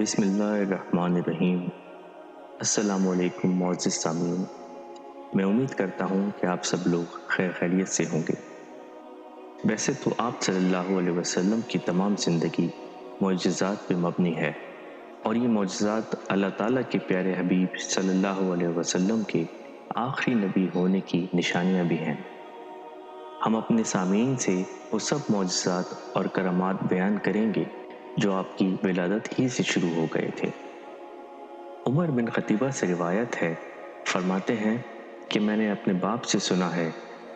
بسم اللہ الرحمن الرحیم۔ السلام علیکم معزز سامعین، میں امید کرتا ہوں کہ آپ سب لوگ خیر خیریت سے ہوں گے۔ ویسے تو آپ صلی اللہ علیہ وسلم کی تمام زندگی معجزات پہ مبنی ہے، اور یہ معجزات اللہ تعالیٰ کے پیارے حبیب صلی اللہ علیہ وسلم کے آخری نبی ہونے کی نشانیاں بھی ہیں۔ ہم اپنے سامعین سے وہ سب معجزات اور کرامات بیان کریں گے جو آپ کی ولادت ہی سے شروع ہو گئے تھے۔ عمر بن خطیبہ سے روایت ہے، فرماتے ہیں کہ میں نے اپنے باپ سے سنا ہے،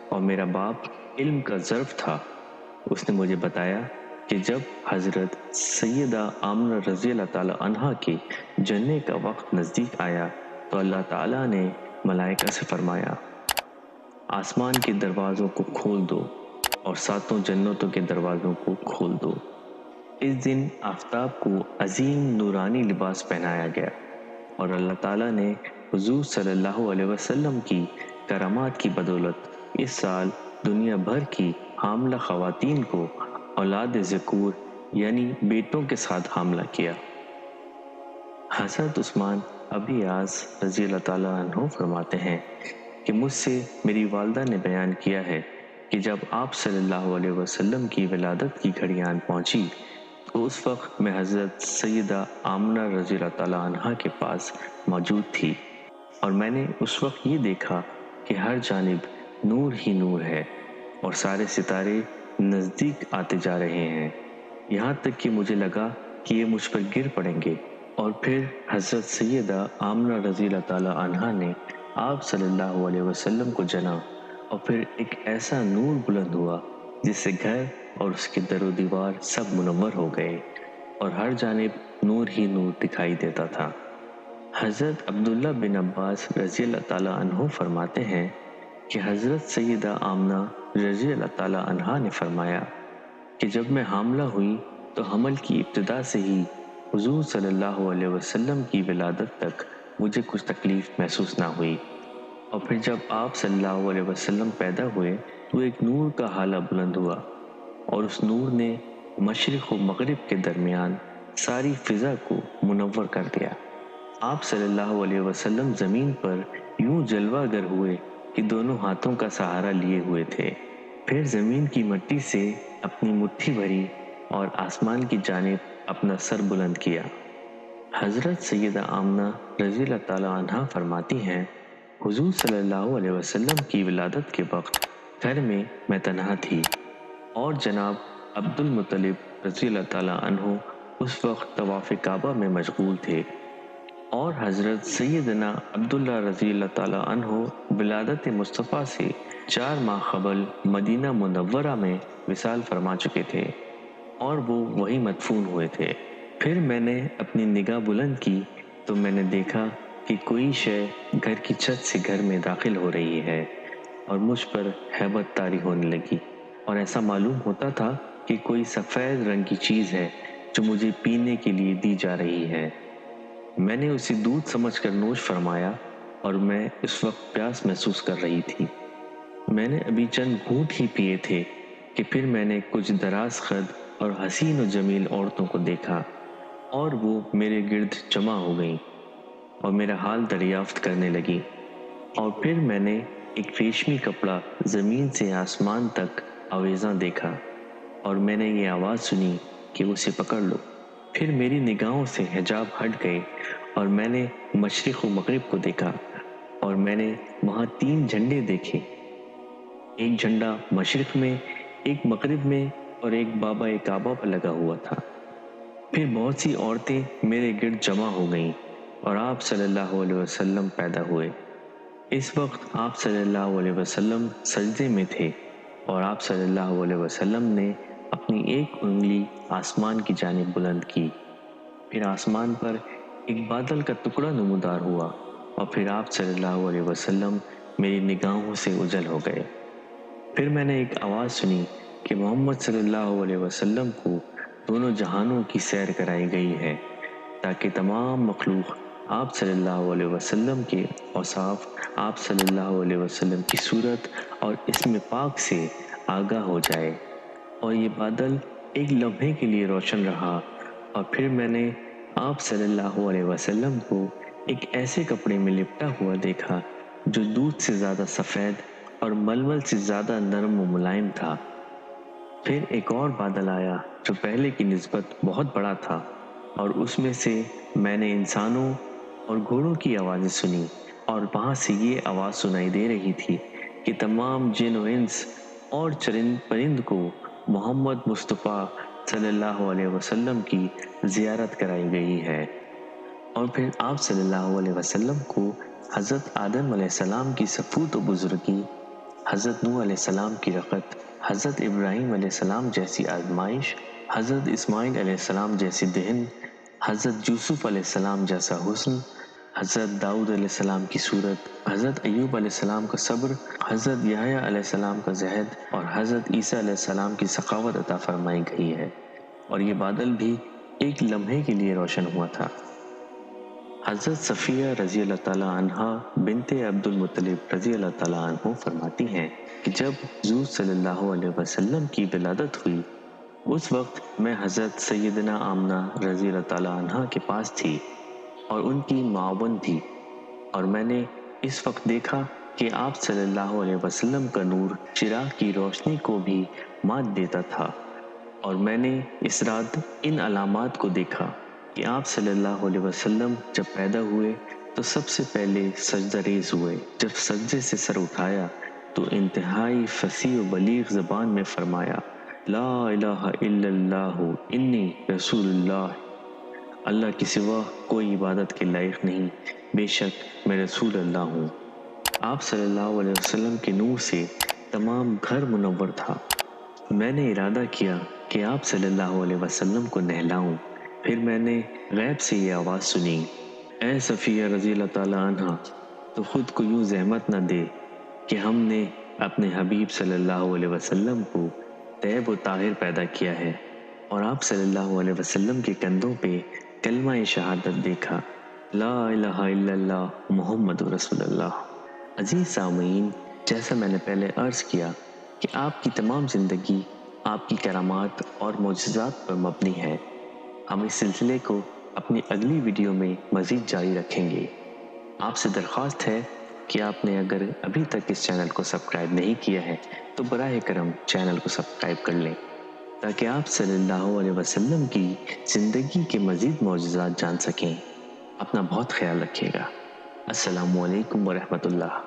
اور میرا باپ علم کا ظرف تھا۔ اس نے مجھے بتایا کہ جب حضرت سیدہ آمنہ رضی اللہ تعالی عنہا کے جننے کا وقت نزدیک آیا تو اللہ تعالیٰ نے ملائکہ سے فرمایا، آسمان کے دروازوں کو کھول دو اور ساتوں جنتوں کے دروازوں کو کھول دو۔ اس دن آفتاب کو عظیم نورانی لباس پہنایا گیا، اور اللہ تعالیٰ نے حضور صلی اللہ علیہ وسلم کی کرامات کی بدولت اس سال دنیا بھر کی حاملہ خواتین کو اولاد ذکور یعنی بیٹوں کے ساتھ حاملہ کیا۔ حضرت عثمان ابی عاص رضی اللہ تعالیٰ عنہ فرماتے ہیں کہ مجھ سے میری والدہ نے بیان کیا ہے کہ جب آپ صلی اللہ علیہ وسلم کی ولادت کی گھڑی آن پہنچی تو اس وقت میں حضرت سیدہ آمنہ رضی اللہ تعالیٰ عنہا کے پاس موجود تھی، اور میں نے اس وقت یہ دیکھا کہ ہر جانب نور ہی نور ہے اور سارے ستارے نزدیک آتے جا رہے ہیں، یہاں تک کہ مجھے لگا کہ یہ مجھ پر گر پڑیں گے۔ اور پھر حضرت سیدہ آمنہ رضی اللہ تعالیٰ عنہا نے آپ صلی اللہ علیہ وسلم کو جنا، اور پھر ایک ایسا نور بلند ہوا جس سے گھر اور اس کے در و دیوار سب منور ہو گئے، اور ہر جانب نور ہی نور دکھائی دیتا تھا۔ حضرت عبداللہ بن عباس رضی اللہ تعالیٰ عنہ فرماتے ہیں کہ حضرت سیدہ آمنہ رضی اللہ تعالیٰ عنہا نے فرمایا کہ جب میں حاملہ ہوئی تو حمل کی ابتدا سے ہی حضور صلی اللہ علیہ وسلم کی ولادت تک مجھے کچھ تکلیف محسوس نہ ہوئی، اور پھر جب آپ صلی اللہ علیہ وسلم پیدا ہوئے تو ایک نور کا حالہ بلند ہوا، اور اس نور نے مشرق و مغرب کے درمیان ساری فضا کو منور کر دیا۔ آپ صلی اللہ علیہ وسلم زمین پر یوں جلوہ گر ہوئے کہ دونوں ہاتھوں کا سہارا لیے ہوئے تھے، پھر زمین کی مٹی سے اپنی مٹھی بھری اور آسمان کی جانب اپنا سر بلند کیا۔ حضرت سیدہ آمنہ رضی اللہ تعالیٰ عنہا فرماتی ہیں، حضور صلی اللہ علیہ وسلم کی ولادت کے وقت گھر میں تنہا تھی، اور جناب عبد المطلب رضی اللہ تعالیٰ عنہ اس وقت طواف کعبہ میں مشغول تھے، اور حضرت سیدنا عبداللہ رضی اللہ تعالیٰ عنہ ولادت مصطفیٰ سے 4 ماہ قبل مدینہ منورہ میں وصال فرما چکے تھے، اور وہ وہیں مدفون ہوئے تھے۔ پھر میں نے اپنی نگاہ بلند کی تو میں نے دیکھا کہ کوئی شے گھر کی چھت سے گھر میں داخل ہو رہی ہے، اور مجھ پر ہیبت طاری ہونے لگی، اور ایسا معلوم ہوتا تھا کہ کوئی سفید رنگ کی چیز ہے جو مجھے پینے کے لیے دی جا رہی ہے۔ میں نے اسے دودھ سمجھ کر نوش فرمایا، اور میں اس وقت پیاس محسوس کر رہی تھی۔ میں نے ابھی چند گھونٹ ہی پیے تھے کہ پھر میں نے کچھ دراز قد اور حسین و جمیل عورتوں کو دیکھا، اور وہ میرے گرد جمع ہو گئیں اور میرا حال دریافت کرنے لگی، اور پھر میں نے ایک ریشمی کپڑا زمین سے آسمان تک آویزاں دیکھا، اور میں نے یہ آواز سنی کہ اسے پکڑ لو۔ پھر میری نگاہوں سے حجاب ہٹ گئے، اور میں نے مشرق و مغرب کو دیکھا، اور میں نے وہاں 3 جھنڈے دیکھے، ایک جھنڈا مشرق میں، ایک مغرب میں، اور ایک بابا کعبہ پر لگا ہوا تھا۔ پھر بہت سی عورتیں میرے گرد جمع ہو گئیں، اور آپ صلی اللہ علیہ وسلم پیدا ہوئے۔ اس وقت آپ صلی اللہ علیہ وسلم سجدے میں تھے، اور آپ صلی اللہ علیہ وسلم نے اپنی ایک انگلی آسمان کی جانب بلند کی، پھر آسمان پر ایک بادل کا ٹکڑا نمودار ہوا، اور پھر آپ صلی اللہ علیہ وسلم میری نگاہوں سے اوجھل ہو گئے۔ پھر میں نے ایک آواز سنی کہ محمد صلی اللہ علیہ وسلم کو دونوں جہانوں کی سیر کرائی گئی ہے، تاکہ تمام مخلوق آپ صلی اللہ علیہ وسلم کے اوصاف، آپ صلی اللہ علیہ وسلم کی صورت اور اسم پاک سے آگاہ ہو جائے۔ اور یہ بادل ایک لمحے کے لیے روشن رہا، اور پھر میں نے آپ صلی اللہ علیہ وسلم کو ایک ایسے کپڑے میں لپٹا ہوا دیکھا جو دودھ سے زیادہ سفید اور ململ سے زیادہ نرم و ملائم تھا۔ پھر ایک اور بادل آیا جو پہلے کی نسبت بہت بڑا تھا، اور اس میں سے میں نے انسانوں اور گھوڑوں کی آوازیں سنی، اور وہاں سے یہ آواز سنائی دے رہی تھی کہ تمام جن و انس اور چرند پرند کو محمد مصطفیٰ صلی اللہ علیہ وسلم کی زیارت کرائی گئی ہے۔ اور پھر آپ صلی اللہ علیہ وسلم کو حضرت آدم علیہ السلام کی صفوت و بزرگی، حضرت نوح علیہ السلام کی رغبت، حضرت ابراہیم علیہ السلام جیسی آزمائش، حضرت اسماعیل علیہ السلام جیسی دہن، حضرت یوسف علیہ السلام جیسا حسن، حضرت داؤد علیہ السلام کی صورت، حضرت ایوب علیہ السلام کا صبر، حضرت یحییٰ علیہ السلام کا زہد، اور حضرت عیسیٰ علیہ السلام کی سخاوت عطا فرمائی گئی ہے۔ اور یہ بادل بھی ایک لمحے کے لیے روشن ہوا تھا۔ حضرت صفیہ رضی اللہ تعالیٰ عنہ بنت عبد المطلب رضی اللہ تعالیٰ عنہ فرماتی ہیں کہ جب حضور صلی اللہ علیہ وسلم کی ولادت ہوئی، اس وقت میں حضرت سیدنا آمنہ رضی اللہ تعالیٰ عنہ کے پاس تھی اور ان کی معاون تھی، اور میں نے اس وقت دیکھا کہ آپ صلی اللہ علیہ وسلم کا نور چراغ کی روشنی کو بھی مات دیتا تھا، اور میں نے اس رات ان علامات کو دیکھا کہ آپ صلی اللہ علیہ وسلم جب پیدا ہوئے تو سب سے پہلے سجدہ ریز ہوئے۔ جب سجدے سے سر اٹھایا تو انتہائی فصیح و بلیغ زبان میں فرمایا، لا الہ الا اللہ انی رسول اللہ، اللہ کے سوا کوئی عبادت کے لائق نہیں، بے شک میں رسول اللہ ہوں۔ آپ صلی اللہ علیہ وسلم کے نور سے تمام گھر منور تھا۔ میں نے ارادہ کیا کہ آپ صلی اللہ علیہ وسلم کو نہلاؤں۔ پھر میں نے غیب سے یہ آواز سنی، اے صفیہ رضی اللہ تعالیٰ عنہ، تو خود کو یوں زحمت نہ دے کہ ہم نے اپنے حبیب صلی اللہ علیہ وسلم کو طیب و طاہر پیدا کیا ہے۔ اور آپ صلی اللہ علیہ وسلم کے کندھوں پہ کلمہ شہادت دیکھا، لا الہ الا اللہ محمد رسول اللہ۔ عزیز سامعین، جیسا میں نے پہلے عرض کیا کہ آپ کی تمام زندگی آپ کی کرامات اور معجزات پر مبنی ہے۔ ہم اس سلسلے کو اپنی اگلی ویڈیو میں مزید جاری رکھیں گے۔ آپ سے درخواست ہے کہ آپ نے اگر ابھی تک اس چینل کو سبسکرائب نہیں کیا ہے تو براہ کرم چینل کو سبسکرائب کر لیں تاکہ آپ صلی اللہ علیہ وسلم کی زندگی کے مزید معجزات جان سکیں۔ اپنا بہت خیال رکھیے گا۔ السلام علیکم ورحمۃ اللہ۔